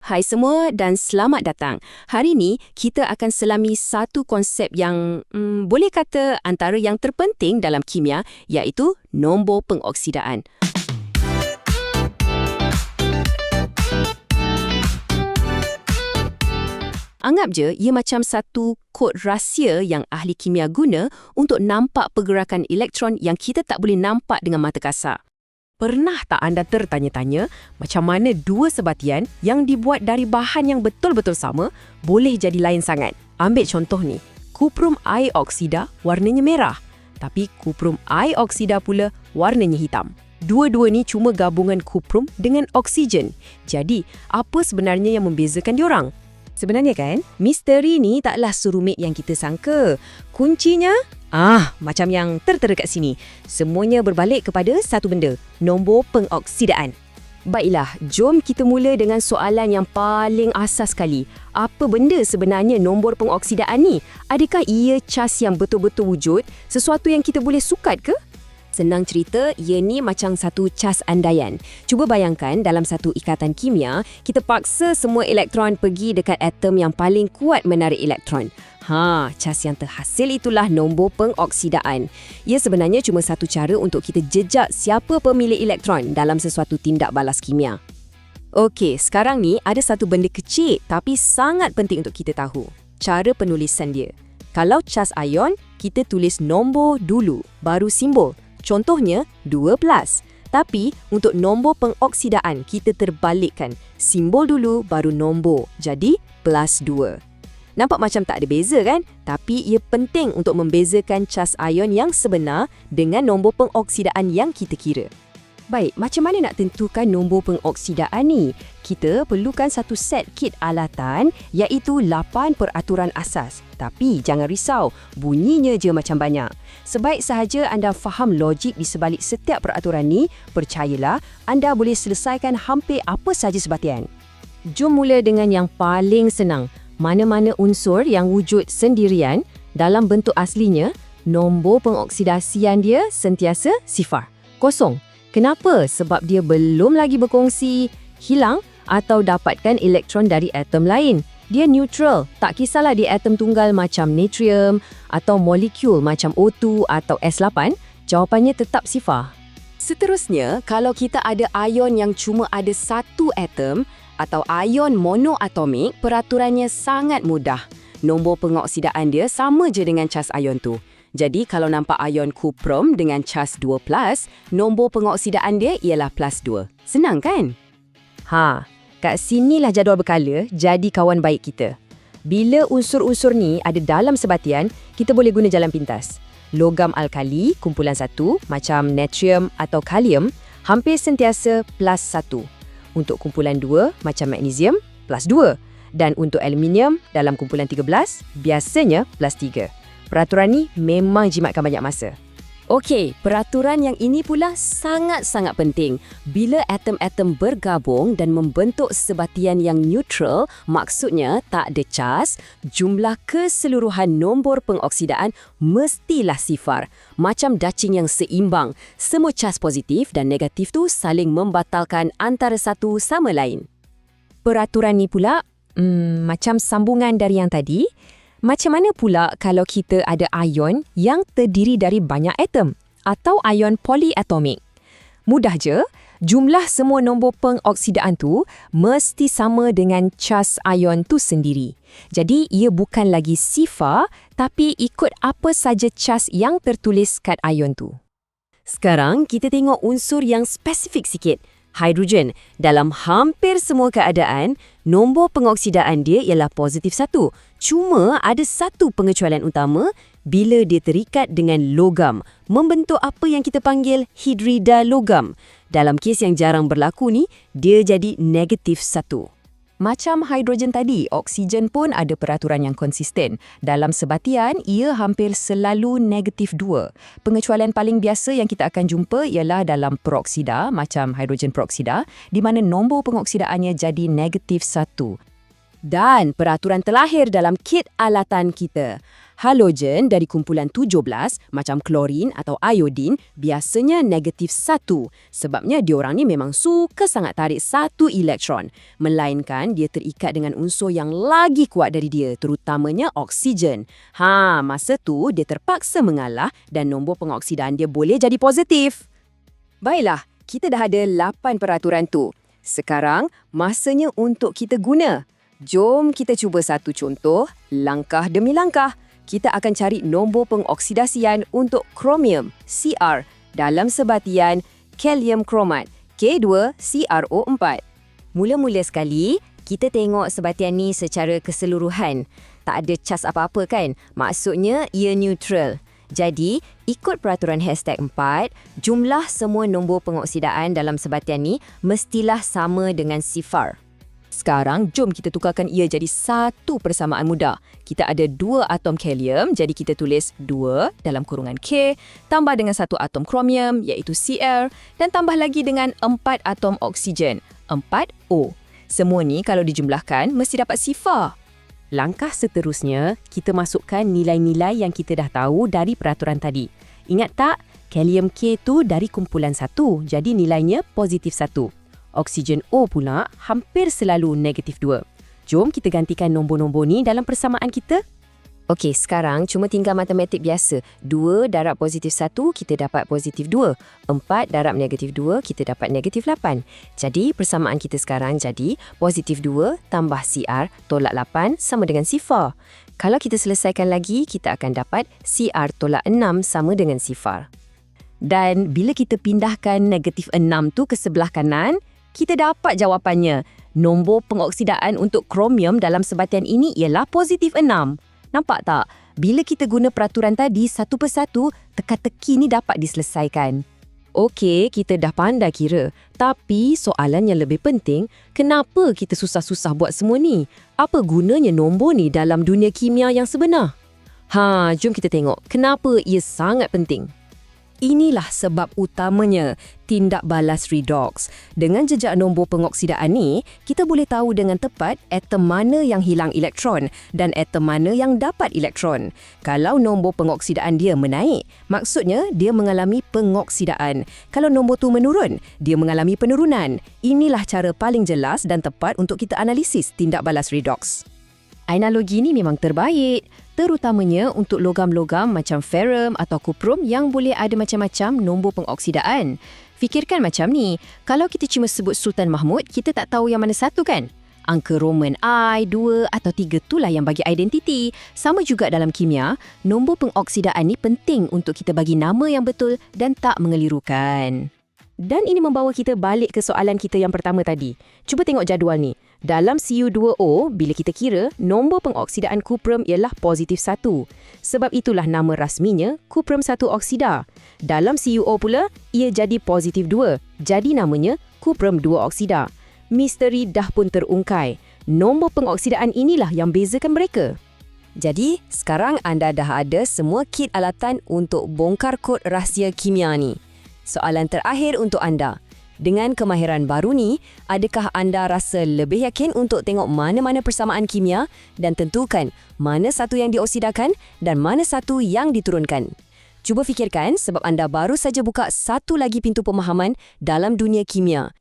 Hai semua dan selamat datang. Hari ini kita akan selami satu konsep yang boleh kata antara yang terpenting dalam kimia, iaitu nombor pengoksidaan. Anggap je ia macam satu kod rahsia yang ahli kimia guna untuk nampak pergerakan elektron yang kita tak boleh nampak dengan mata kasar. Pernah tak anda tertanya-tanya macam mana dua sebatian yang dibuat dari bahan yang betul-betul sama boleh jadi lain sangat? Ambil contoh ni, kuprum air oksida warnanya merah, tapi kuprum air oksida pula warnanya hitam. Dua-dua ni cuma gabungan kuprum dengan oksigen. Jadi, apa sebenarnya yang membezakan diorang? Sebenarnya kan, misteri ni taklah serumit yang kita sangka. Kuncinya, macam yang tertera kat sini. Semuanya berbalik kepada satu benda, nombor pengoksidaan. Baiklah, jom kita mula dengan soalan yang paling asas sekali. Apa benda sebenarnya nombor pengoksidaan ni? Adakah ia cas yang betul-betul wujud? Sesuatu yang kita boleh sukat ke? Senang cerita, ia ni macam satu cas andaian. Cuba bayangkan dalam satu ikatan kimia, kita paksa semua elektron pergi dekat atom yang paling kuat menarik elektron. Cas yang terhasil itulah nombor pengoksidaan. Ia sebenarnya cuma satu cara untuk kita jejak siapa pemilik elektron dalam sesuatu tindak balas kimia. Okey, sekarang ni ada satu benda kecil tapi sangat penting untuk kita tahu. Cara penulisan dia. Kalau cas ion, kita tulis nombor dulu, baru simbol. Contohnya 2+. Tapi untuk nombor pengoksidaan kita terbalikkan. Simbol dulu baru nombor. Jadi +2. Nampak macam tak ada beza kan? Tapi ia penting untuk membezakan cas ion yang sebenar dengan nombor pengoksidaan yang kita kira. Baik, macam mana nak tentukan nombor pengoksidaan ni? Kita perlukan satu set kit alatan iaitu 8 peraturan asas. Tapi jangan risau, bunyinya je macam banyak. Sebaik sahaja anda faham logik di sebalik setiap peraturan ni, percayalah anda boleh selesaikan hampir apa sahaja sebatian. Jom mula dengan yang paling senang. Mana-mana unsur yang wujud sendirian dalam bentuk aslinya, nombor pengoksidasian dia sentiasa sifar, kosong. Kenapa? Sebab dia belum lagi berkongsi, hilang atau dapatkan elektron dari atom lain. Dia neutral, tak kisahlah dia atom tunggal macam natrium atau molekul macam O2 atau S8, jawapannya tetap sifar. Seterusnya, kalau kita ada ion yang cuma ada satu atom atau ion monoatomik, peraturannya sangat mudah. Nombor pengoksidaan dia sama je dengan cas ion tu. Jadi kalau nampak ion kuprum dengan cas 2+, nombor pengoksidaan dia ialah +2. Senang kan? Kat sinilah jadual berkala jadi kawan baik kita. Bila unsur-unsur ni ada dalam sebatian, kita boleh guna jalan pintas. Logam alkali, kumpulan 1, macam natrium atau kalium, hampir sentiasa +1. Untuk kumpulan 2, macam magnesium, +2. Dan untuk aluminium, dalam kumpulan 13, biasanya +3. Peraturan ni memang jimatkan banyak masa. Okey, peraturan yang ini pula sangat-sangat penting. Bila atom-atom bergabung dan membentuk sebatian yang neutral, maksudnya tak ada cas, jumlah keseluruhan nombor pengoksidaan mestilah sifar. Macam dacing yang seimbang. Semua cas positif dan negatif tu saling membatalkan antara satu sama lain. Peraturan ni pula, macam sambungan dari yang tadi. Macam mana pula kalau kita ada ion yang terdiri dari banyak atom atau ion polyatomik? Mudah je, jumlah semua nombor pengoksidaan tu mesti sama dengan cas ion tu sendiri. Jadi ia bukan lagi sifar tapi ikut apa saja cas yang tertulis kat ion tu. Sekarang kita tengok unsur yang spesifik sikit. Hidrogen. Dalam hampir semua keadaan, nombor pengoksidaan dia ialah +1. Cuma ada satu pengecualian utama bila dia terikat dengan logam, membentuk apa yang kita panggil hidrida logam. Dalam kes yang jarang berlaku ni, dia jadi -1. Macam hidrogen tadi, oksigen pun ada peraturan yang konsisten. Dalam sebatian, ia hampir selalu -2. Pengecualian paling biasa yang kita akan jumpa ialah dalam peroksida, macam hidrogen peroksida, di mana nombor pengoksidaannya jadi -1. Dan peraturan terlahir dalam kit alatan kita. Halogen dari kumpulan 17 macam klorin atau iodin biasanya negatif 1. Sebabnya diorang ni memang suka sangat tarik satu elektron. Melainkan dia terikat dengan unsur yang lagi kuat dari dia, terutamanya oksigen. Masa tu dia terpaksa mengalah dan nombor pengoksidaan dia boleh jadi positif. Baiklah, kita dah ada 8 peraturan tu. Sekarang masanya untuk kita guna. Jom kita cuba satu contoh, langkah demi langkah. Kita akan cari nombor pengoksidasian untuk kromium, Cr, dalam sebatian kalium kromat, K2CrO4. Mula-mula sekali, kita tengok sebatian ni secara keseluruhan. Tak ada cas apa-apa kan? Maksudnya, ia neutral. Jadi, ikut peraturan #4, jumlah semua nombor pengoksidaan dalam sebatian ni mestilah sama dengan sifar. Sekarang, jom kita tukarkan ia jadi satu persamaan mudah. Kita ada 2 atom kalium, jadi kita tulis 2 dalam kurungan K, tambah dengan 1 atom kromium, iaitu Cr, dan tambah lagi dengan 4 atom oksigen, 4O. Semua ni kalau dijumlahkan, mesti dapat sifar. Langkah seterusnya, kita masukkan nilai-nilai yang kita dah tahu dari peraturan tadi. Ingat tak? Kalium K tu dari kumpulan 1, jadi nilainya positif 1. Oksigen O pula hampir selalu negatif 2. Jom kita gantikan nombor-nombor ni dalam persamaan kita. Okey, sekarang cuma tinggal matematik biasa. 2 darab positif 1, kita dapat positif 2. 4 darab negatif 2, kita dapat negatif 8. Jadi, persamaan kita sekarang jadi positif 2 tambah Cr tolak 8 sama dengan sifar. Kalau kita selesaikan lagi, kita akan dapat Cr tolak 6 sama dengan sifar. Dan bila kita pindahkan negatif 6 tu ke sebelah kanan, kita dapat jawapannya. Nombor pengoksidaan untuk kromium dalam sebatian ini ialah positif 6. Nampak tak? Bila kita guna peraturan tadi satu persatu, teka-teki ni dapat diselesaikan. Okey, kita dah pandai kira. Tapi soalan yang lebih penting, kenapa kita susah-susah buat semua ni? Apa gunanya nombor ni dalam dunia kimia yang sebenar? Jom kita tengok kenapa ia sangat penting. Inilah sebab utamanya tindak balas redox. Dengan jejak nombor pengoksidaan ni, kita boleh tahu dengan tepat atom mana yang hilang elektron dan atom mana yang dapat elektron. Kalau nombor pengoksidaan dia menaik, maksudnya dia mengalami pengoksidaan. Kalau nombor tu menurun, dia mengalami penurunan. Inilah cara paling jelas dan tepat untuk kita analisis tindak balas redox. Analogi ni memang terbaik, terutamanya untuk logam-logam macam ferrum atau kuprum yang boleh ada macam-macam nombor pengoksidaan. Fikirkan macam ni, kalau kita cuma sebut Sultan Mahmud, kita tak tahu yang mana satu kan? Angka Roman I, 2 atau 3 itulah yang bagi identiti. Sama juga dalam kimia, nombor pengoksidaan ni penting untuk kita bagi nama yang betul dan tak mengelirukan. Dan ini membawa kita balik ke soalan kita yang pertama tadi. Cuba tengok jadual ni. Dalam Cu2O, bila kita kira, nombor pengoksidaan kuprum ialah positif 1. Sebab itulah nama rasminya kuprum 1 oksida. Dalam CuO pula, ia jadi positif 2. Jadi namanya kuprum 2 oksida. Misteri dah pun terungkai. Nombor pengoksidaan inilah yang bezakan mereka. Jadi, sekarang anda dah ada semua kit alatan untuk bongkar kod rahsia kimia ni. Soalan terakhir untuk anda. Dengan kemahiran baru ni, adakah anda rasa lebih yakin untuk tengok mana-mana persamaan kimia dan tentukan mana satu yang dioksidakan dan mana satu yang diturunkan? Cuba fikirkan sebab anda baru saja buka satu lagi pintu pemahaman dalam dunia kimia.